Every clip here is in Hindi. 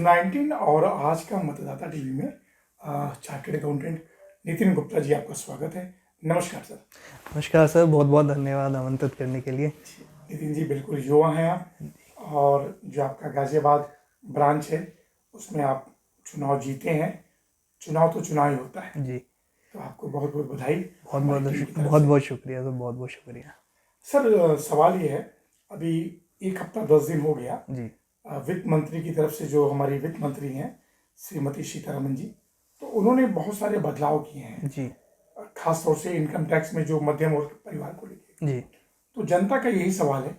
न्यूज़ 19 और आज का मतदाता टीवी में चार्टर्ड अकाउंटेंट नितिन गुप्ता जी, आपका स्वागत है। नमस्कार सर। नमस्कार सर, बहुत बहुत धन्यवाद आमंत्रित करने के लिए। नितिन जी, बिल्कुल युवा हैं आप और जो आपका गाजियाबाद ब्रांच है उसमें आप चुनाव जीते हैं। चुनाव तो चुनाव ही होता है जी, तो आपको बहुत बहुत बधाई। बहुत बहुत शुक्रिया सर, बहुत बहुत शुक्रिया सर। सवाल ये है, अभी एक हफ्ता 10 दिन हो गया जी। वित्त मंत्री की तरफ से, जो हमारी वित्त मंत्री हैं श्रीमती सीतारमन जी, तो उन्होंने बहुत सारे बदलाव किए हैं जी खास तौर से इनकम टैक्स में, जो मध्यम वर्ग परिवार को लेकर। जी। तो जनता का यही सवाल है,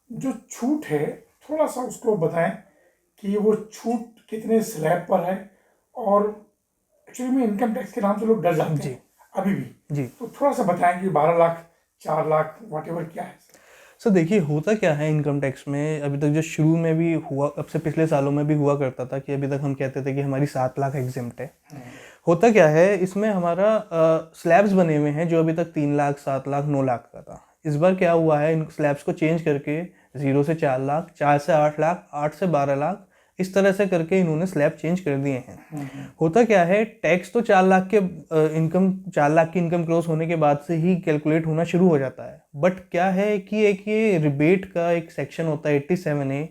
जो छूट है थोड़ा सा उसको बताएं कि वो छूट कितने स्लैब पर है, और एक्चुअली में इनकम टैक्स के नाम से लोग डर जाते हैं अभी भी जी। तो थोड़ा सा बताएं कि 12 लाख 4 लाख व्हाटएवर क्या है। सर देखिए, होता क्या है इनकम टैक्स में, अभी तक जो शुरू में भी हुआ, अब से पिछले सालों में भी हुआ करता था कि अभी तक हम कहते थे कि हमारी 7 लाख एग्जिम्प्ट है। होता क्या है, इसमें हमारा स्लैब्स बने हुए हैं जो अभी तक 3 लाख 7 लाख 9 लाख का था। इस बार क्या हुआ है, इन स्लैब्स को चेंज करके 0 से 4 लाख, 4 से 8 लाख, 8 से 12 लाख, इस तरह से करके इन्होंने स्लैब चेंज कर दिए हैं। होता क्या है, टैक्स तो 4 लाख के इनकम 4 लाख की इनकम क्रॉस होने के बाद से ही कैलकुलेट होना शुरू हो जाता है। बट क्या है कि एक ये रिबेट का एक सेक्शन होता है 87A,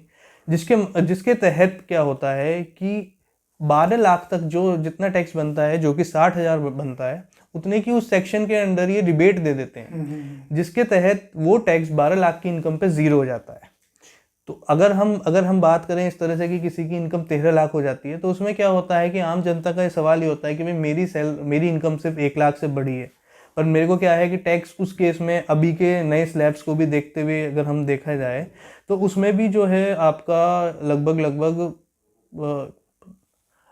जिसके तहत क्या होता है कि 12 लाख तक जो जितना टैक्स बनता है, जो कि 60,000 बनता है, उतने की उस सेक्शन के अंडर ये रिबेट दे देते हैं, जिसके तहत वो टैक्स 12 लाख की इनकम पे जीरो हो जाता है। तो अगर हम बात करें इस तरह से कि किसी की इनकम 13 लाख हो जाती है, तो उसमें क्या होता है कि आम जनता का ये सवाल ये होता है कि भाई मेरी इनकम सिर्फ 1 लाख से बढ़ी है, पर मेरे को क्या है कि टैक्स उस केस में अभी के नए स्लैब्स को भी देखते हुए अगर हम देखा जाए तो उसमें भी जो है आपका लगभग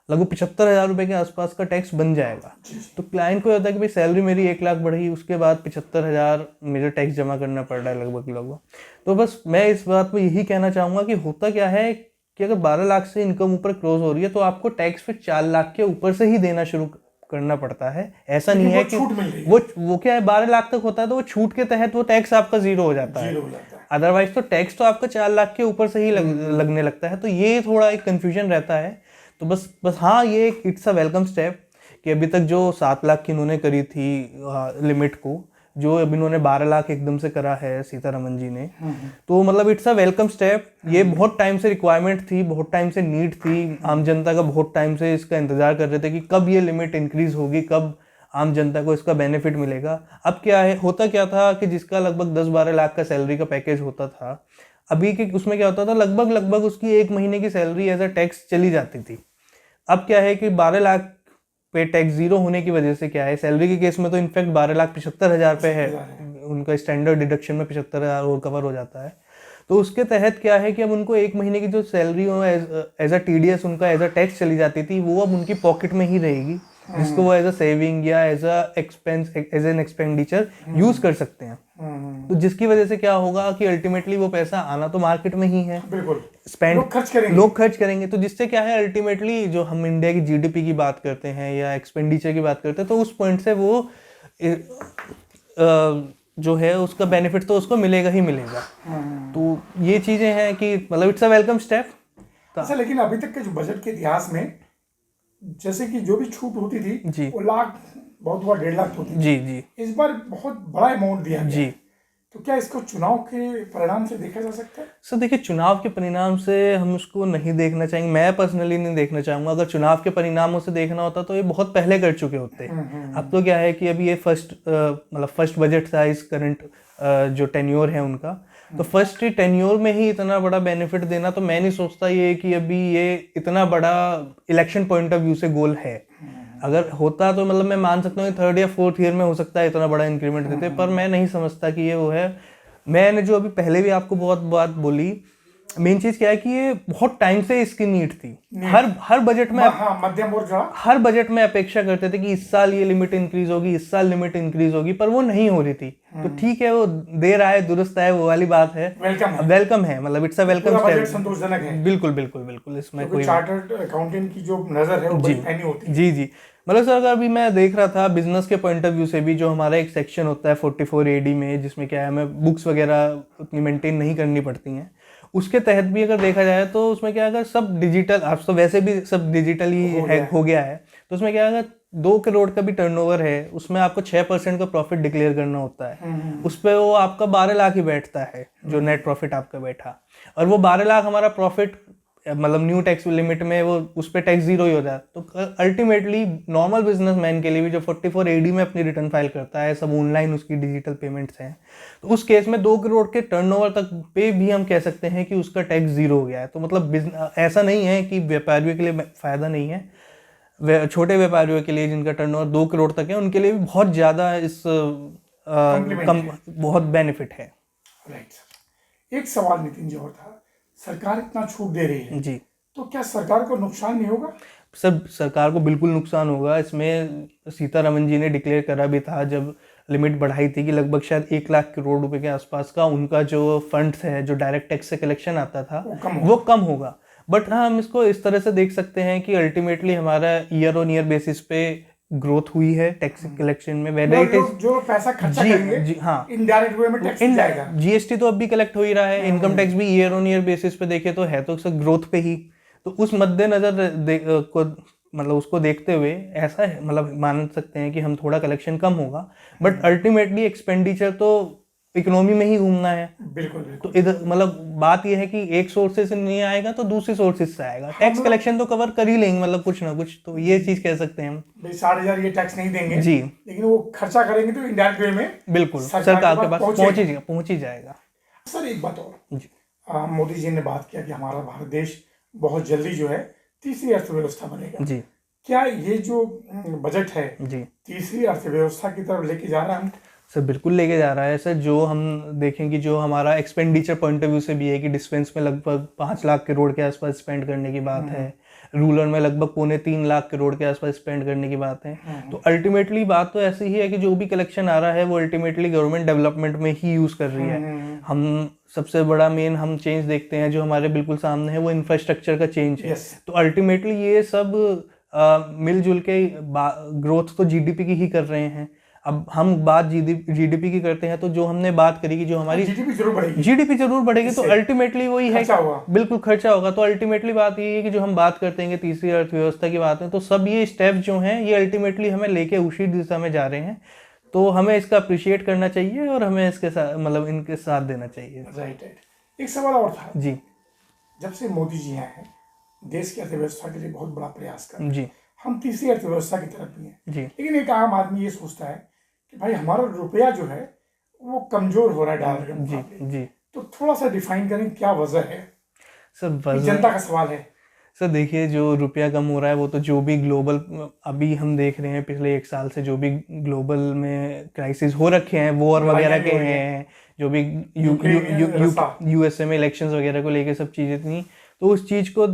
75,000 रुपये के आसपास का टैक्स बन जाएगा। तो क्लाइंट को होता है कि भाई सैलरी मेरी 1 लाख बढ़ी, उसके बाद 75,000 मुझे टैक्स जमा करना पड़ रहा है लगभग। तो बस मैं इस बात में यही कहना चाहूँगा कि होता क्या है कि अगर 12 लाख से इनकम ऊपर क्लोज हो रही है तो आपको टैक्स फिर 4 लाख के ऊपर से ही देना शुरू करना पड़ता है। ऐसा नहीं है कि वो क्या है, 12 लाख तक होता है तो वो छूट के तहत वो टैक्स आपका जीरो हो जाता है। अदरवाइज तो टैक्स तो आपका 4 लाख के ऊपर से ही लगने लगता है। तो ये थोड़ा एक कंफ्यूजन रहता है। तो बस हाँ, ये इट्स अ वेलकम स्टेप कि अभी तक जो 7 लाख की इन्होंने करी थी लिमिट को, जो अभी इन्होंने 12 लाख एकदम से करा है सीतारमन जी ने, तो मतलब इट्स अ वेलकम स्टेप। ये बहुत टाइम से रिक्वायरमेंट थी, बहुत टाइम से नीड थी, आम जनता का बहुत टाइम से इसका इंतजार कर रहे थे कि कब ये लिमिट इंक्रीज होगी, कब आम जनता को इसका बेनिफिट मिलेगा। अब क्या है, होता क्या था कि जिसका लगभग 10-12 लाख का सैलरी का पैकेज होता था, अभी के उसमें क्या होता था, लगभग उसकी 1 महीने की सैलरी एज अ टैक्स चली जाती थी। अब क्या है कि 12 लाख पे टैक्स जीरो होने की वजह से क्या है, सैलरी के केस में तो इनफैक्ट 12,75,000 पे है, उनका स्टैंडर्ड डिडक्शन में 75,000 और कवर हो जाता है। तो उसके तहत क्या है कि अब उनको 1 महीने की जो सैलरी एज अ TDS उनका एज अ टैक्स चली जाती थी, वो अब उनकी पॉकेट में ही रहेगी, जिसको वो एज अ सेविंग या एज एन एक्सपेंडिचर यूज कर सकते हैं। तो जिसकी वजह से क्या होगा कि अल्टीमेटली वो पैसा आना तो मार्केट में ही है, लोग खर्च करेंगे। तो जिससे क्या है, अल्टीमेटली जो हम इंडिया की GDP की बात करते हैं या एक्सपेंडिचर की बात करते हैं, तो उस पॉइंट से वो जो है उसका बेनिफिट तो उसको मिलेगा ही मिलेगा। तो ये चीजें हैं कि मतलब इट्स अ वेलकम स्टेप। अच्छा, लेकिन अभी तक के जो बजट के इतिहास में, जैसे कि जो भी छूट होती थी जी, वो लाख बहुत हुआ 1.5 लाख होती थी। जी। इस बार बहुत बड़ा अमाउंट दिया गया जी। तो क्या इसको चुनाव के परिणाम से देखा जा सकता है? सर देखिए, चुनाव के परिणाम से हम उसको नहीं देखना चाहेंगे, मैं पर्सनली नहीं देखना चाहूँगा। अगर चुनाव के परिणामों से देखना होता तो ये बहुत पहले कर चुके होते। अब तो क्या है कि अभी ये फर्स्ट बजट था इस करंट जो टेन्योर है उनका, तो फर्स्ट टेन्योर में ही इतना बड़ा बेनिफिट देना, तो मैं नहीं सोचता ये कि अभी ये इतना बड़ा इलेक्शन पॉइंट ऑफ व्यू से गोल है। अगर होता तो मतलब मैं मान सकता हूँ 3rd या 4th ईयर में हो सकता है इतना बड़ा इंक्रीमेंट देते, पर मैं नहीं समझता कि ये वो है। मैंने जो अभी पहले भी आपको बहुत बात बोली, मेन चीज क्या है कि ये बहुत टाइम से इसकी नीड थी। हर बजट में मध्यम वर्ग हर बजट में अपेक्षा करते थे कि इस साल ये लिमिट इंक्रीज होगी, इस साल लिमिट इंक्रीज होगी, पर वो नहीं हो रही थी। तो ठीक है, वो देर आए दुरुस्त आए, वो वाली बात है। वेलकम है, मतलब इट्स अ वेलकम स्टेप। संतोषजनक है। बिल्कुल इसमें कोई चार्टर्ड अकाउंटेंट की जो नजर है वो बड़ी पैनी होती है। जी। मतलब सर, अगर अभी मैं देख रहा था बिजनेस के पॉइंट ऑफ व्यू से भी, जो हमारा एक सेक्शन होता है 44AD में, जिसमें क्या है हमें बुक्स वगैरह उतनी मेंटेन नहीं करनी पड़ती हैं, उसके तहत भी अगर देखा जाए तो उसमें क्या अगर सब डिजिटल, अब तो वैसे भी सब डिजिटली हो गया है, तो उसमें क्या अगर 2 करोड़ का भी टर्नओवर है, उसमें आपको 6% का प्रॉफिट डिक्लेयर करना होता है। उस पर वो आपका 12 लाख ही बैठता है, जो नेट प्रॉफिट आपका बैठा, और वो 12 लाख हमारा प्रॉफिट मतलब न्यू टैक्स लिमिट में वो उस पर टैक्स जीरो ही हो जाता है। तो अल्टीमेटली नॉर्मल बिजनेसमैन के लिए भी जो 44 AD में अपनी रिटर्न फाइल करता है, सब ऑनलाइन उसकी डिजिटल पेमेंट्स हैं, तो उस केस में 2 करोड़ के टर्नओवर तक पे भी हम कह सकते हैं कि उसका टैक्स जीरो हो गया है। तो मतलब ऐसा नहीं है कि व्यापारियों के लिए फ़ायदा नहीं है, छोटे व्यापारियों के लिए जिनका टर्नओवर 2 करोड़ तक है उनके लिए भी बहुत ज़्यादा इस बहुत बेनिफिट है। राइट सर, एक सवाल नितिन जी और था, सरकार इतना छूट दे रही है जी, तो क्या सरकार को नुकसान नहीं होगा? सब सरकार को बिल्कुल नुकसान होगा। इसमें सीतारमन जी ने डिक्लेयर करा भी था जब लिमिट बढ़ाई थी कि लगभग शायद 1 लाख करोड़ रुपए के आसपास का उनका जो फंड्स है, जो डायरेक्ट टैक्स से कलेक्शन आता था, वो कम होगा। बट हाँ, हम इसको इस तरह से देख सकते हैं कि अल्टीमेटली हमारा ईयर ऑन ईयर बेसिस पे ग्रोथ हुई है टैक्स कलेक्शन में, वेदर इट इज जो पैसा खर्चा करेंगे हाँ, इनडायरेक्ट वे में टैक्स जाएगा। जीएसटी तो अब भी कलेक्ट हो ही रहा है, इनकम टैक्स भी ईयर ऑन ईयर बेसिस पे देखे तो है तो सब ग्रोथ पे ही। तो उस मद्देनजर को मतलब उसको देखते हुए ऐसा है, मतलब मान सकते हैं कि हम थोड़ा कलेक्शन कम होगा, बट अल्टीमेटली एक्सपेंडिचर तो इकोनॉमी में ही घूमना है। बिल्कुल तो इधर मतलब बात यह है कि एक सोर्सेज से नहीं आएगा तो दूसरी सोर्सेज से आएगा, टैक्स कलेक्शन तो कवर कर ही लेंगे, मतलब कुछ ना कुछ तो ये चीज कह सकते हैं हम। 60,000 ये टैक्स नहीं देंगे जी, लेकिन वो खर्चा करेंगे तो इनडायरेक्ट वे में बिल्कुल सरकार के पास पहुंच ही जाएगा। सर एक बात और जी, मोदी जी ने बात किया कि हमारा भारत देश बहुत जल्दी जो है तीसरी अर्थव्यवस्था बनेगा। जी, क्या ये जो बजट है जी, तीसरी अर्थव्यवस्था की तरफ लेके जा रहा है? हम सर बिल्कुल लेके जा रहा है सर। जो हम देखें कि जो हमारा एक्सपेंडिचर पॉइंट ऑफ व्यू से भी है कि डिफेंस में लगभग 5 लाख करोड़ के आसपास स्पेंड करने की बात है, रूरल में लगभग 2.25 लाख करोड़ के आसपास स्पेंड करने की बात है। तो अल्टीमेटली बात तो ऐसी ही है कि जो भी कलेक्शन आ रहा है वो अल्टीमेटली गवर्नमेंट डेवलपमेंट में ही यूज कर रही है। हम सबसे बड़ा मेन हम चेंज देखते हैं जो हमारे बिल्कुल सामने है, वो इंफ्रास्ट्रक्चर का चेंज है। तो अल्टीमेटली ये सब मिलजुल के ग्रोथ तो जीडीपी की ही कर रहे हैं। अब हम बात जीडीपी की करते हैं तो जो हमने बात करी कि जो हमारी जीडीपी जरूर बढ़ेगी तो अल्टीमेटली वही है, बिल्कुल खर्चा होगा। तो अल्टीमेटली बात ये है कि जो हम बात करते हैं कि तीसरी अर्थव्यवस्था की बात है, तो सब ये स्टेप जो हैं ये अल्टीमेटली हमें लेके उसी दिशा में जा रहे हैं। तो हमें इसका अप्रिशिएट करना चाहिए और हमें इसके साथ मतलब इनके साथ देना चाहिए। राइट। एक सवाल और था जी, जब से मोदी जी आए हैं देश की अर्थव्यवस्था के लिए बहुत बड़ा प्रयास कर रहे हैं। जी, हम तीसरी अर्थव्यवस्था की तरफ भी हैं जी, लेकिन एक आम आदमी ये सोचता है कि भाई हमारा रुपया जो है वो कमजोर हो रहा है डॉलर के मुकाबले। जी, तो थोड़ा सा डिफाइन करें क्या वजह है? सर जनता का सवाल है। सर देखिए, जो रुपया कम हो रहा है वो तो जो भी ग्लोबल अभी हम देख रहे हैं पिछले 1 साल से जो भी ग्लोबल में क्राइसिस हो रखे हैं, वॉर वगैरह के हैं, जो भी यूएसए में इलेक्शंस वगैरह को लेके सब चीज़ें थी, तो उस चीज़ को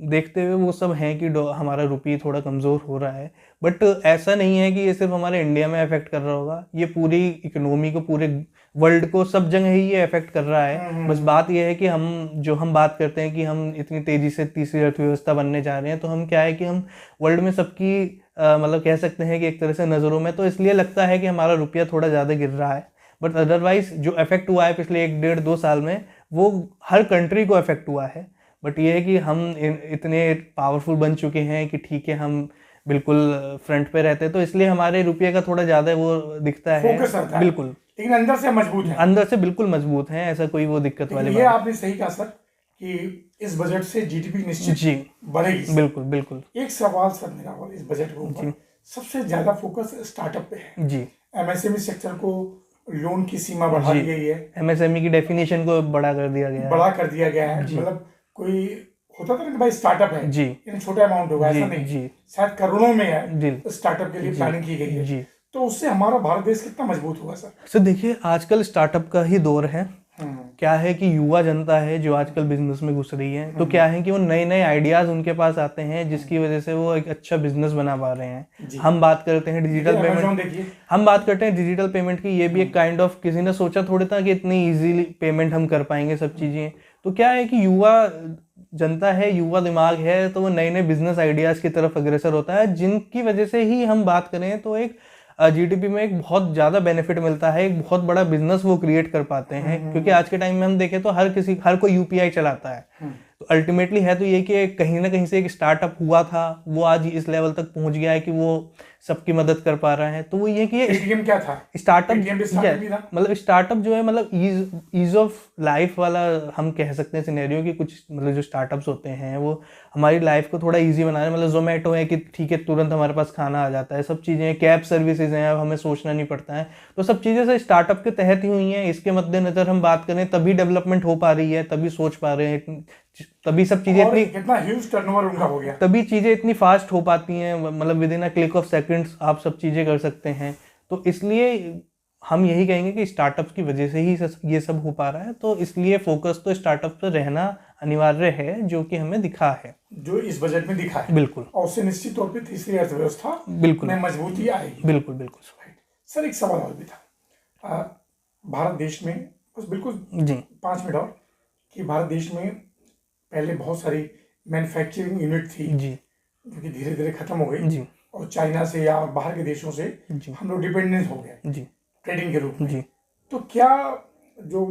देखते हुए वो सब हैं कि हमारा रुपया थोड़ा कमज़ोर हो रहा है। बट ऐसा नहीं है कि ये सिर्फ हमारे इंडिया में अफेक्ट कर रहा होगा, ये पूरी इकोनॉमी को, पूरे वर्ल्ड को, सब जगह ही ये अफेक्ट कर रहा है। बस बात ये है कि हम बात करते हैं कि हम इतनी तेज़ी से तीसरी अर्थव्यवस्था बनने जा रहे हैं, तो हम क्या है कि हम वर्ल्ड में सबकी मतलब कह सकते हैं कि एक तरह से नज़रों में तो इसलिए लगता है कि हमारा रुपया थोड़ा ज़्यादा गिर रहा है। बट अदरवाइज जो इफेक्ट हुआ है पिछले 1-1.5-2 साल में वो हर कंट्री को इफेक्ट हुआ है। बट ये है कि हम इतने पावरफुल बन चुके हैं कि ठीक है, हम बिल्कुल फ्रंट पे रहते हैं, तो इसलिए हमारे रुपये का थोड़ा ज़्यादा वो दिखता है, बिल्कुल, लेकिन अंदर से मजबूत है, अंदर से बिल्कुल मजबूत है, ऐसा कोई वो दिक्कत वाली बात। ये आपने सही कहा सर कि इस बजट से जीडीपी निश्चित जी बढ़ेगी। बिल्कुल बिल्कुल। एक सवाल सर मेरा और इस बजट के ऊपर, सबसे ज्यादा फोकस स्टार्टअप पे है जी। एमएसएमई सेक्टर को लोन की सीमा बढ़ा दी गई है, एमएसएमई की डेफिनेशन को बड़ा कर दिया गया है, मतलब कोई होता था ना कि भाई स्टार्टअप है जी, छोटा अमाउंट होगा, ऐसा नहीं जी, शायद करोड़ों में है स्टार्टअप के लिए प्लानिंग की गई है जी। तो उससे हमारा भारत देश कितना मजबूत होगा सर? सर देखिए, आजकल स्टार्टअप का ही दौर है। क्या है कि युवा जनता है जो आजकल बिजनेस में घुस रही है, तो क्या है कि वो नए नए आइडियाज उनके पास आते हैं जिसकी वजह से वो एक अच्छा बिजनेस बना पा रहे हैं। हम बात करते हैं डिजिटल पेमेंट की, ये भी एक काइंड ऑफ, किसी ने सोचा थोड़ी था कि इतनी इजीली पेमेंट हम कर पाएंगे सब चीजें। तो क्या है कि युवा जनता है, युवा दिमाग है, तो वो नए नए बिजनेस आइडियाज की तरफ अग्रसर होता है, जिनकी वजह से ही हम बात करें तो एक जीडीपी में एक बहुत ज़्यादा बेनिफिट मिलता है, एक बहुत बड़ा बिजनेस वो क्रिएट कर पाते हैं, क्योंकि आज के टाइम में हम देखें तो हर कोई यूपीआई चलाता है। तो अल्टीमेटली है तो ये कि कहीं ना कहीं से एक स्टार्टअप हुआ था, वो आज इस लेवल तक पहुंच गया है कि वो सबकी मदद कर पा रहा है। तो वो ये कि पेटीएम क्या था, स्टार्टअप, मतलब स्टार्टअप जो है मतलब ईज ऑफ लाइफ वाला हम कह सकते हैं सिनेरियो कि कुछ मतलब जो स्टार्टअप्स होते हैं वो हमारी लाइफ को थोड़ा इजी बना रहे हैं। मतलब जोमेटो है कि ठीक है तुरंत हमारे पास खाना आ जाता है, सब चीज़ें, कैब सर्विसेज हैं, अब हमें सोचना नहीं पड़ता है। तो सब चीज़ें से स्टार्टअप के तहत ही हुई हैं। इसके मद्देनजर हम बात करें तभी डेवलपमेंट हो पा रही है, तभी सोच पा रहे हैं, तभी सब चीज़ें इतनी, कितना ह्यूज टर्नओवर उनका हो गया, तभी चीज़ें इतनी फास्ट हो पाती हैं। मतलब with in a click of seconds आप सब चीज़ें कर सकते हैं। तो इसलिए हम यही कहेंगे कि स्टार्टअप्स की वजह से ही ये सब हो पा रहा है। तो इसलिए फोकस तो स्टार्टअप पर रहना अनिवार्य है, जो कि हमें दिखा है, जो इस बजट में दिखा है। बिल्कुल। और उससे निश्चित तौर पे तीसरी अर्थव्यवस्था बिल्कुल में मजबूती आएगी। बिल्कुल बिल्कुल। सर एक सवाल और भी था, भारत देश में बस बिल्कुल जी 5 मिनट और, कि भारत देश में पहले बहुत सारी मैन्युफैक्चरिंग यूनिट थी जी जो कि धीरे धीरे खत्म हो गई, जी और चाइना से या बाहर के देशों से जी हम लोग डिपेंडेंट हो गए जी ट्रेडिंग के रूप में। जी तो क्या जो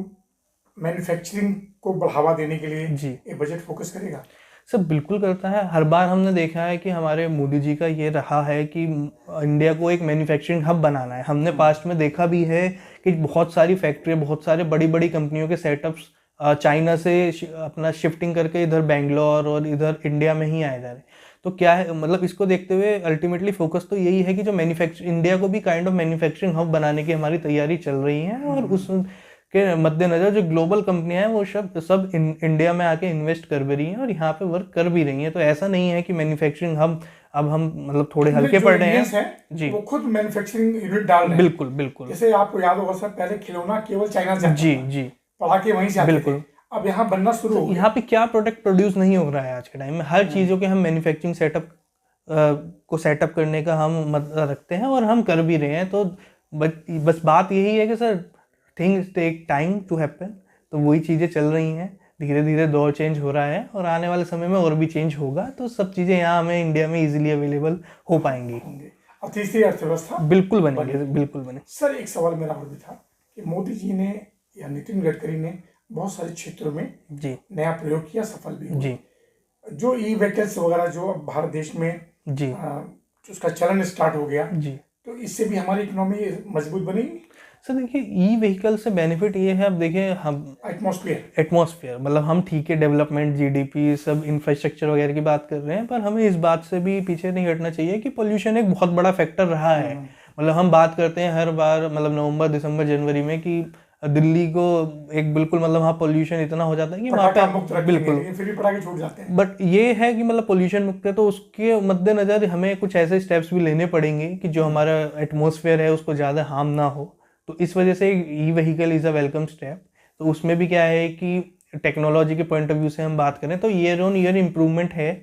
मैन्युफैक्चरिंग को बढ़ावा देने के लिए जी ये बजट फोकस करेगा? सब बिल्कुल करता है। हर बार हमने देखा है कि हमारे मोदी जी का ये रहा है कि इंडिया को एक मैन्युफैक्चरिंग हब बनाना है। हमने पास्ट में देखा भी है कि बहुत सारी फैक्ट्री, बहुत सारे बड़ी बड़ी कंपनियों के सेटअप्स चाइना से अपना शिफ्टिंग करके इधर बेंगलोर और इधर इंडिया में ही आए जा रहे हैं। तो क्या है, मतलब इसको देखते हुए अल्टीमेटली फोकस तो यही है कि जो इंडिया को भी काइंड ऑफ मैन्युफैक्चरिंग हब बनाने की हमारी तैयारी चल रही है। और उस के मद्देनजर जो ग्लोबल कंपनियां हैं वो सब इंडिया में आके इन्वेस्ट कर भी रही हैं और यहाँ पे वर्क कर भी रही हैं। तो ऐसा नहीं है कि मैन्युफैक्चरिंग हब अब हम मतलब थोड़े हल्के पड़ रहे हैं जी, वो खुद मैन्युफैक्चरिंग यूनिट डाल रहे हैं। बिल्कुल बिल्कुल। जैसे आपको याद होगा सर, पहले खिलौना केवल चाइना से आता जी था, जी पटाखे वहीं से आते बिल्कुल। थे, अब यहाँ बनना शुरू हो गया। यहाँ पे क्या प्रोडक्ट प्रोड्यूस नहीं हो रहा है आज के टाइम में, हर चीज़ों के हम मैन्युफैक्चरिंग सेटअप को सेटअप करने का हम मतलब रखते हैं और हम कर भी रहे हैं। तो बस बात यही है कि sir things take time to happen. तो वही चीज़ें चल रही हैं, धीरे धीरे दौर चेंज हो रहा है और आने वाले समय में और भी चेंज होगा। तो सब चीज़ें यहाँ हमें इंडिया में इजीली अवेलेबल हो पाएंगी और तीसरी अर्थव्यवस्था बिल्कुल बनेगी, बिल्कुल बने। सर एक सवाल मेरा और भी था कि मोदी जी ने या नितिन गडकरी ने बहुत सारे क्षेत्रों में जी नया प्रयोग किया, सफल भी हुआ। जी जो ई व्हीकल्स वगैरह जो अब भारत देश में जी उसका चलन स्टार्ट हो गया, जी, तो इससे भी हमारी इकोनॉमी मजबूत बनेगी। सर देखिए ई व्हीकल से बेनिफिट ये है, अब देखिए हम एटमॉस्फेयर मतलब हम ठीक है डेवलपमेंट, जीडीपी, सब इंफ्रास्ट्रक्चर वगैरह की बात कर रहे हैं, पर हमें इस बात से भी पीछे नहीं हटना चाहिए कि पोल्यूशन एक बहुत बड़ा फैक्टर रहा है। मतलब हम बात करते हैं हर बार, मतलब नवंबर, दिसंबर, जनवरी में कि दिल्ली को एक बिल्कुल मतलब वहाँ पोल्यूशन इतना हो जाता है कि वहाँ पे बिल्कुल, फिर भी पटाखे छूट जाते हैं। बट ये है कि मतलब पोल्यूशन मुक्त है, तो उसके मद्देनजर हमें कुछ ऐसे स्टेप्स भी लेने पड़ेंगे कि जो हमारा एटमॉस्फेयर है उसको ज़्यादा हार्म ना हो। तो इस वजह से e vehicle is a welcome step. तो उसमें भी क्या है कि टेक्नोलॉजी के पॉइंट ऑफ व्यू से हम बात करें तो ईयर ऑन ईयर इम्प्रूवमेंट है।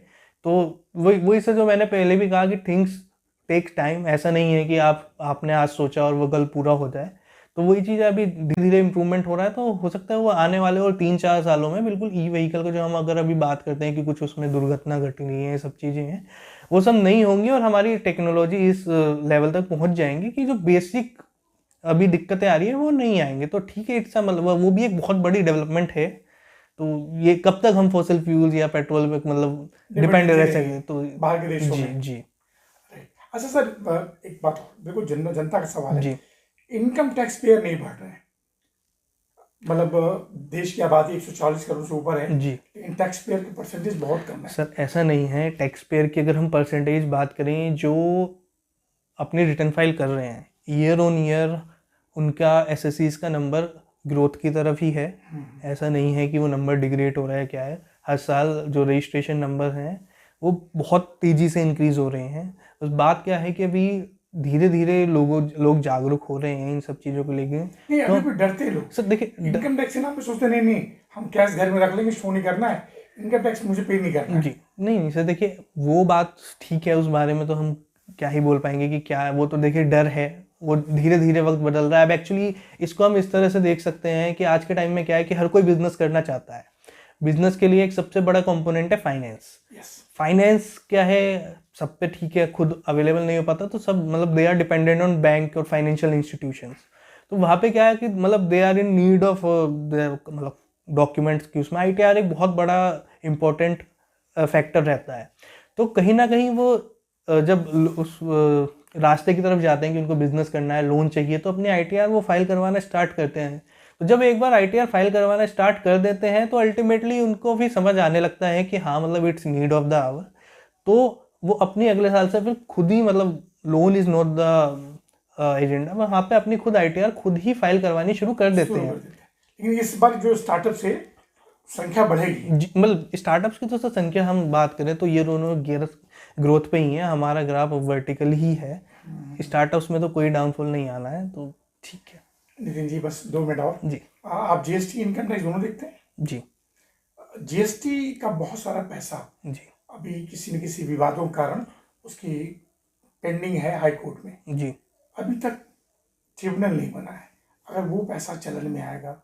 तो वही से जो मैंने पहले भी कहा कि थिंग्स टेक टाइम, ऐसा नहीं है कि आपने आज सोचा और वो कल पूरा हो जाए। तो वही चीज़ अभी धीरे धीरे इम्प्रूवमेंट हो रहा है। तो हो सकता है वो आने वाले और 3-4 सालों में बिल्कुल ई व्हीकल का जो हम अगर अभी बात करते हैं कि कुछ उसमें दुर्घटना घट रही है, सब चीज़ें हैं, वो सब नहीं होंगी और हमारी टेक्नोलॉजी इस लेवल तक पहुंच जाएंगी कि जो बेसिक अभी दिक्कतें आ रही है वो नहीं आएंगे। तो ठीक है, इट्स मतलब वो भी एक बहुत बड़ी डेवलपमेंट है। तो ये कब तक हम फॉसिल फ्यूल्स या पेट्रोल पे मतलब डिपेंड रह सकें तो बाहर के देशों में। जी। अच्छा सर एक बात और, बिल्कुल जनता का सवाल है जी, इनकम टैक्स पेयर नहीं बढ़ रहे हैं। मतलब देश की आबादी 140 करोड़ से ऊपर है जी, इन टैक्स पेयर की परसेंटेज बहुत कम है। सर ऐसा नहीं है। टैक्स पेयर की अगर हम परसेंटेज बात करें, जो अपनी रिटर्न फाइल कर रहे हैं ईयर ऑन ईयर, उनका एसएससीज का नंबर ग्रोथ की तरफ ही है। ऐसा नहीं है कि वो नंबर डिग्रेड हो रहा है, क्या है, हर साल जो रजिस्ट्रेशन नंबर हैं वो बहुत तेज़ी से इंक्रीज़ हो रहे हैं। बस बात क्या है कि अभी धीरे धीरे लोग जागरूक हो रहे हैं इन सब चीज़ों को लेके। नहीं, अभी भी डरते लोग सर देखिए इनकम टैक्स के नाम पे सोचते नहीं हम कैश घर में रख लेंगे, शो नहीं करना है, इनकम टैक्स मुझे पे नहीं करना है। जी नहीं सर, देखिए वो बात ठीक है, उस बारे में तो हम क्या ही बोल पाएंगे कि क्या है वो। तो देखिए डर है, वो धीरे धीरे वक्त बदल रहा है। अब एक्चुअली इसको हम इस तरह से देख सकते हैं कि आज के टाइम में क्या है कि हर कोई बिजनेस करना चाहता है। बिजनेस के लिए एक सबसे बड़ा कंपोनेंट है फाइनेंस। फाइनेंस क्या है, सब पे ठीक है खुद अवेलेबल नहीं हो पाता, तो सब मतलब they are dependent on bank और फाइनेंशियल इंस्टीट्यूशंस। तो वहाँ पे क्या है कि मतलब they are in need of मतलब डॉक्यूमेंट्स की, उसमें ITR एक बहुत बड़ा इम्पोर्टेंट फैक्टर रहता है। तो कहीं ना कहीं वो जब उस रास्ते की तरफ जाते हैं कि उनको बिजनेस करना है, लोन चाहिए, तो अपनी ITR वो फाइल करवाना स्टार्ट करते हैं। तो जब एक बार ITR फाइल करवाना स्टार्ट कर देते हैं तो अल्टीमेटली उनको भी समझ आने लगता है कि हाँ मतलब it's need of the hour, तो वो अपनी अगले साल से फिर खुद ही मतलब loan is not the agenda, वहाँ पे अपनी खुद ITR खुद ही फाइल करवानी शुरू कर देते हैं। लेकिन इस बार जो स्टार्टअप से संख्या बढ़ेगी, मतलब स्टार्टअप्स की तो सर संख्या हम बात करें तो ये दोनों ग्रोथ पे ही है, हमारा ग्राफ वर्टिकल ही है, स्टार्टअप्स में तो कोई डाउनफॉल नहीं आना है, तो ठीक है। नितिन जी बस 2 मिनट और जी आप GST इनकम टैक्स दोनों देखते हैं? जी GST का बहुत सारा पैसा जी अभी किसी न किसी विवादों के कारण उसकी पेंडिंग है हाई कोर्ट में, जी अभी तक ट्रिब्यूनल नहीं बना है। अगर वो पैसा चलन में आएगा,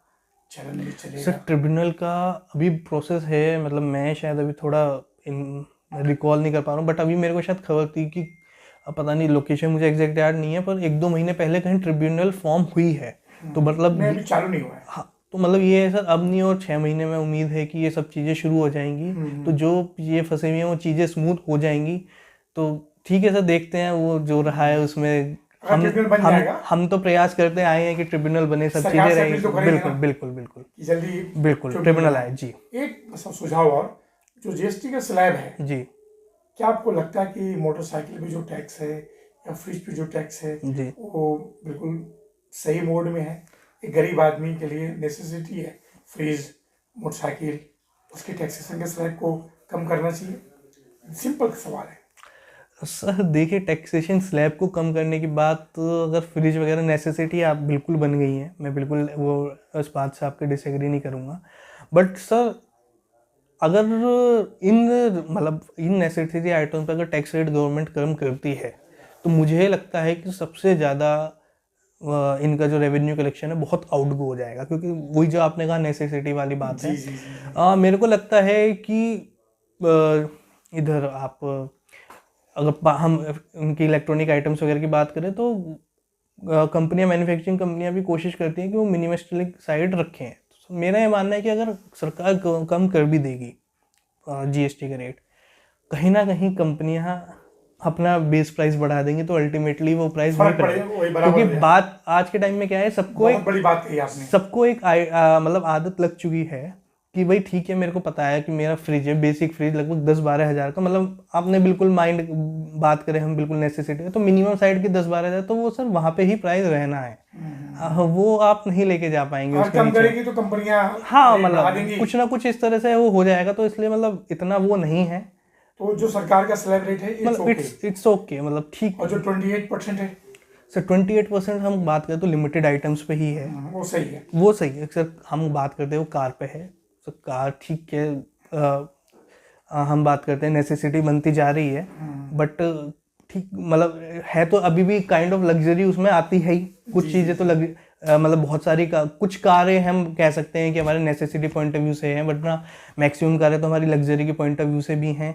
चलन में सर चलेगा, ट्रिब्यूनल का अभी प्रोसेस है, मतलब मैं शायद अभी थोड़ा रिकॉल नहीं कर पा रहा हूँ, बट अभी मेरे को शायद खबर थी कि अब पता नहीं लोकेशन मुझे एग्जैक्ट याद नहीं है, पर 1-2 महीने पहले कहीं ट्रिब्यूनल फॉर्म हुई है, तो मतलब नहीं अभी चालू नहीं हुआ है। हाँ, तो मतलब ये है सर, अब नहीं और 6 महीने में उम्मीद है कि ये सब चीज़ें शुरू हो जाएंगी, तो जो ये फंसे हुए हैं वो चीज़ें स्मूथ हो जाएंगी। तो ठीक है सर, देखते हैं वो जो रहा है उसमें अगर ट्रिब्यूनल बन जाएगा, हम तो प्रयास करते आए हैं कि ट्रिब्यूनल बने, सब सरकार चीज़ें से रहेंगी। अपील तो करेंगे बिल्कुल ना बिल्कुल बिल्कुल कि जल्दी बिल्कुल ट्रिब्यूनल आए जी। एक बस सुझाव और, जो GST का स्लैब है, जी क्या आपको लगता है कि मोटरसाइकिल पे जो टैक्स है या फ्रिज पे जो टैक्स है जी वो बिल्कुल सही मोड में है? एक गरीब आदमी के लिए नेसेसिटी है फ्रिज, मोटरसाइकिल, उसके टैक्सेशन के स्लैब को कम करना चाहिए? सिंपल सवाल है सर। देखिए टैक्सेशन स्लैब को कम करने की बात, तो अगर फ्रिज वगैरह नेसेसिटी आप बिल्कुल बन गई है, मैं बिल्कुल वो इस बात से आपके डिसएग्री नहीं करूँगा, बट सर अगर इन नेसेसिटी आइटम पर अगर टैक्स रेट गवर्नमेंट कम करती है, तो मुझे लगता है कि सबसे ज़्यादा इनका जो रेवेन्यू कलेक्शन है बहुत आउटगो हो जाएगा, क्योंकि वही जो आपने कहा नेसेसिटी वाली बात है। जी। मेरे को लगता है कि इधर आप अगर हम उनकी इलेक्ट्रॉनिक आइटम्स वगैरह की बात करें तो कंपनियां, मैन्युफैक्चरिंग कंपनियां भी कोशिश करती हैं कि वो मिनिमलिस्टिक साइड रखें। तो मेरा ये मानना है कि अगर सरकार कम कर भी देगी GST का रेट, कहीं ना कहीं कंपनियां अपना बेस प्राइस बढ़ा देंगी, तो अल्टीमेटली वो प्राइस वहीं पर है। क्योंकि बात आज के टाइम में क्या है, सबको एक बड़ी बात कही आपने, सबको एक मतलब आदत लग चुकी है कि भाई ठीक है, मेरे को पता है कि मेरा फ्रिज है, बेसिक फ्रिज लगभग 10-12 हज़ार का, मतलब आपने बिल्कुल माइंड बात करें हम बिल्कुल नेसेसिटी है, तो मिनिमम साइड की 10-12 हज़ार, तो वो सर वहाँ पे ही प्राइस रहना है, वो आप नहीं लेके जा पाएंगे। और कम करेगी तो कंपनियां हाँ मतलब कुछ ना कुछ इस तरह से वो हो जाएगा, तो इसलिए मतलब इतना वो नहीं है। तो जो सरकार का स्लैब रेट है मतलब इट्स ओके, मतलब ठीक। और जो 28% है सर 28% हम बात करें तो लिमिटेड आइटम्स पे ही है, वो सही है, वो सही है सर। हम बात करते हैं वो कार पे है, तो कार ठीक है, हम बात करते हैं नेसेसिटी बनती जा रही है, बट ठीक मतलब है तो अभी भी काइंड ऑफ लग्जरी उसमें आती है ही, कुछ चीज़ें तो मतलब बहुत सारी कुछ कारें हम कह सकते हैं कि हमारे नेसेसिटी पॉइंट ऑफ व्यू से हैं, बट ना मैक्सिमम कारें तो हमारी लग्जरी के पॉइंट ऑफ व्यू से भी हैं।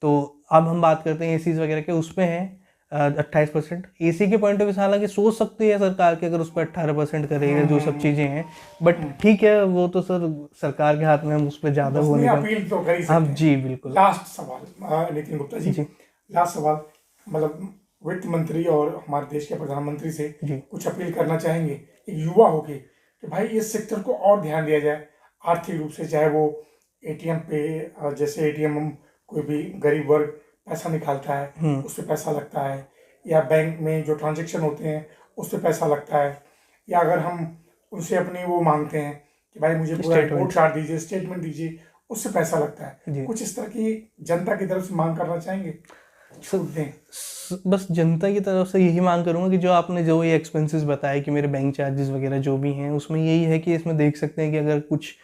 तो अब हम बात करते हैं एसीज वगैरह के, उसमें है 28%। AC के पॉइंट ऑफ व्यू से हालांकि सोच सकती है सरकार कि अगर उस पर 18% करेगा, जो सब चीज़ें हैं, बट ठीक है वो तो सर सरकार के हाथ में, हम उस पर ज़्यादा वो नहीं अपील तो कर ही सकते हाँ हैं। जी बिल्कुल। लास्ट सवाल नितिन गुप्ता जी, लास्ट सवाल, मतलब वित्त मंत्री और हमारे देश के प्रधानमंत्री से कुछ अपील करना चाहेंगे एक युवा होके कि भाई इस सेक्टर को और ध्यान दिया जाए आर्थिक रूप से, चाहे वो ATM पे, जैसे ATM हम कोई भी गरीब वर्ग पैसा निकालता है उस पर पैसा लगता है, या बैंक में जो ट्रांजेक्शन होते हैं उस पर पैसा लगता है, या अगर हम उनसे अपनी वो मांगते हैं कि भाई मुझे पूरा रिपोर्ट कार्ड दीजिए, स्टेटमेंट दीजिए, उससे पैसा लगता है, कुछ इस तरह की जनता की तरफ से मांग करना चाहेंगे? बस जनता की तरफ से यही मांग करूंगा कि जो आपने जो ये एक्सपेंसेस बताए कि मेरे बैंक चार्जेस वगैरह जो भी हैं, उसमें यही है कि इसमें देख सकते हैं कि अगर कुछ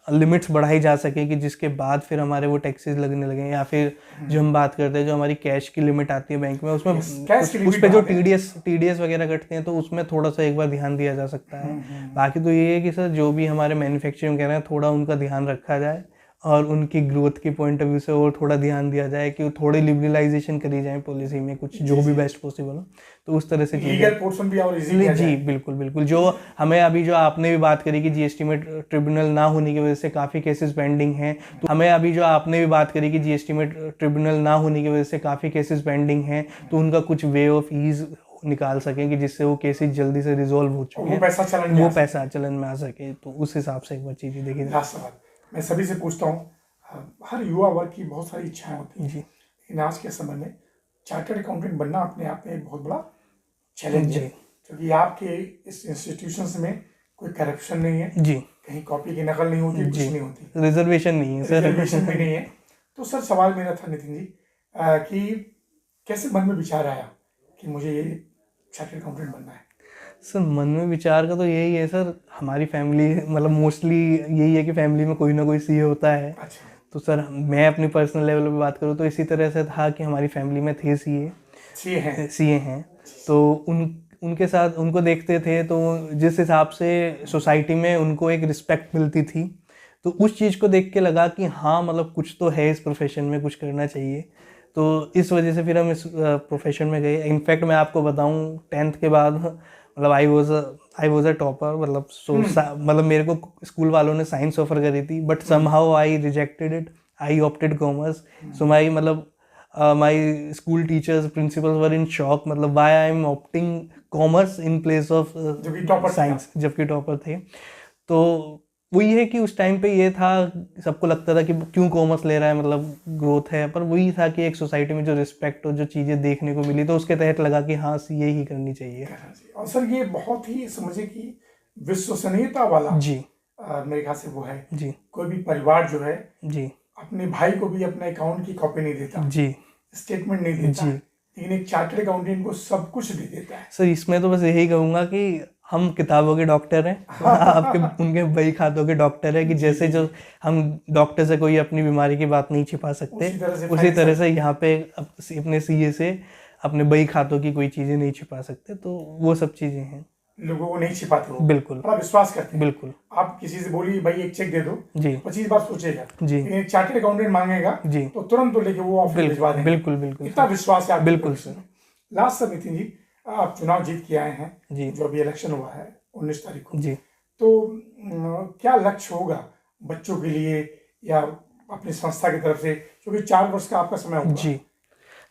लिमिट्स बढ़ाई जा सके कि जिसके बाद फिर हमारे वो टैक्सेस लगने लगे, या फिर जो हम बात करते हैं जो हमारी कैश की लिमिट आती है बैंक में, उसमें उस पे जो TDS वगैरह कटते हैं, तो उसमें थोड़ा सा एक बार ध्यान दिया जा सकता है। बाकी तो ये है कि सर जो भी हमारे मैन्युफैक्चरिंग वगैरह है, थोड़ा उनका ध्यान रखा जाए, और उनकी ग्रोथ के पॉइंट ऑफ व्यू से और थोड़ा ध्यान दिया जाए कि थोड़ी लिबरलाइजेशन करी जाए पॉलिसी में, कुछ जो भी बेस्ट पॉसिबल हो, तो उस तरह से लीगल पोर्शन भी और इजी किया जी जाए। बिल्कुल बिल्कुल। जो हमें अभी जो आपने भी बात करी कि जीएसटी में ट्रिब्यूनल ना होने की वजह से काफ़ी केसेस पेंडिंग हैं, तो हमें अभी जो आपने भी बात करी कि जीएसटी में ट्रिब्यूनल ना होने की वजह से काफ़ी केसेस पेंडिंग हैं, तो उनका कुछ वे ऑफ ईज निकाल सकें कि जिससे वो केसेस जल्दी से रिजॉल्व हो चुके हैं, वो पैसा चलन में आ सके। तो उस हिसाब से एक बार चीज़ें देखी जाए। लास्ट सवाल मैं सभी से पूछता हूँ, हर युवा वर्ग की बहुत सारी इच्छाएं होती हैं, लेकिन आज के समय में चार्टर्ड अकाउंटेंट बनना अपने आप में एक बहुत बड़ा चैलेंज है, क्योंकि आपके इस इंस्टीट्यूशंस में कोई करप्शन नहीं है जी, कहीं कॉपी की नकल नहीं होती, कुछ नहीं होती, रिजर्वेशन नहीं है सर, रिजर्वेशन भी नहीं है। तो सर सवाल मेरा था नितिन जी कि कैसे मन में विचार आया कि मुझे ये चार्टर्ड अकाउंटेंट बनना है? सर मन में विचार का तो यही है सर, हमारी फैमिली मतलब मोस्टली यही है कि फैमिली में कोई ना कोई सीए होता है। अच्छा। तो सर मैं अपनी पर्सनल लेवल पे बात करूँ तो इसी तरह से था कि हमारी फैमिली में थे सीए हैं, तो उनके साथ उनको देखते थे, तो जिस हिसाब से सोसाइटी में उनको एक रिस्पेक्ट मिलती थी, तो उस चीज़ को देख के लगा कि हाँ मतलब कुछ तो है इस प्रोफेशन में, कुछ करना चाहिए। तो इस वजह से फिर हम इस प्रोफेशन में गए। इनफैक्ट मैं आपको बताऊं 10th के बाद मतलब आई वॉज अ टॉपर, मतलब मेरे को स्कूल वालों ने साइंस ऑफर करी थी, but somehow I rejected it, I opted commerce. So my मतलब my school teachers principals were in shock, मतलब why I am opting commerce in place of science, जबकि टॉपर थे। तो वही है कि उस टाइम पे ये था, सबको लगता था कि क्यों कॉमर्स ले रहा है, मतलब ग्रोथ है, पर वही था कि एक सोसाइटी में जो रिस्पेक्ट और जो चीज़ें देखने को मिली, तो उसके तहत लगा कि हाँ सीए ही करनी चाहिए। और सर ये बहुत ही समझे कि विश्वसनीयता वाला जी मेरे ख्याल से वो है जी। कोई भी परिवार जो है जी अपने भाई को भी अपने अकाउंट की कॉपी नहीं देता जी, स्टेटमेंट नहीं देता जी, लेकिन एक चार्टर्ड अकाउंटेंट को सब कुछ दे देता है। सर इसमें तो बस यही कहूँगा कि हम किताबों के डॉक्टर हैं, आपके उनके बही खातों के डॉक्टर हैं, कि जैसे जो हम डॉक्टर से कोई अपनी बीमारी की बात नहीं छिपा सकते, उसी तरह से यहाँ पे अपने सीए से अपने बही खातों की कोई चीज़ें नहीं छिपा सकते। तो वो सब चीज़ें हैं, लोगों को नहीं छिपाते हो, बिल्कुल बड़ा विश्वास करते हैं। बिल्कुल। आप किसी से बोलिए भाई एक चेक दे दो जी 25 बार सोचेगा, जी लेकिन एक चार्टर्ड अकाउंटेंट मांगेगा जी, तो तुरंत तो लेके वो ऑफिस भिजवा देंगे। बिल्कुल बिल्कुल, इतना विश्वास है आपके बिल्कुल sir. Last sir Nitin ji, आप चुनाव जीत के आए हैं जी, जो अभी इलेक्शन हुआ है 19 तारीख को जी, तो क्या लक्ष्य होगा बच्चों के लिए या अपनी संस्था की तरफ से, क्योंकि 4 वर्ष का आपका समय होगा? जी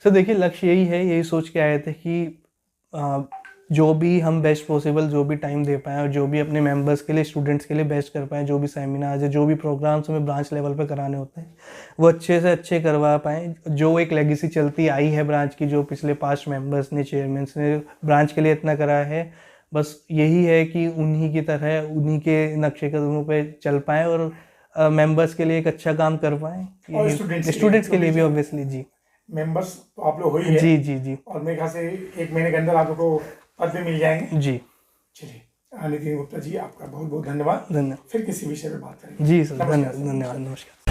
सर देखिए, लक्ष्य यही है, यही सोच के आए थे कि जो भी हम बेस्ट पॉसिबल जो भी टाइम दे पाएँ और जो भी अपने मेंबर्स के लिए, स्टूडेंट्स के लिए बेस्ट कर पाएँ, जो भी सेमिनार्स है, जो भी प्रोग्राम्स हमें ब्रांच लेवल पे कराने होते हैं, वो अच्छे से अच्छे करवा पाएँ। जो एक लेगेसी चलती आई है ब्रांच की, जो पिछले 5 मेंबर्स ने, चेयरमैन्स ने ब्रांच के लिए इतना करा है, बस यही है कि उन्हीं की तरह, उन्हीं के नक्शे कदमों पे चल पाएँ और मेंबर्स के लिए एक अच्छा काम कर पाएँ, और स्टूडेंट्स के लिए भी ऑब्वियसली। जी, मेंबर्स तो आप लोग हो ही है। जी जी जी, और मेरे ख्याल से 1 महीने के अंदर आप लोग को पद भी मिल जाएंगे। जी चलिए नितिन गुप्ता जी, आपका बहुत बहुत धन्यवाद। धन्यवाद। फिर किसी विषय पे बात करेंगे। जी सर, धन्यवाद, नमस्कार।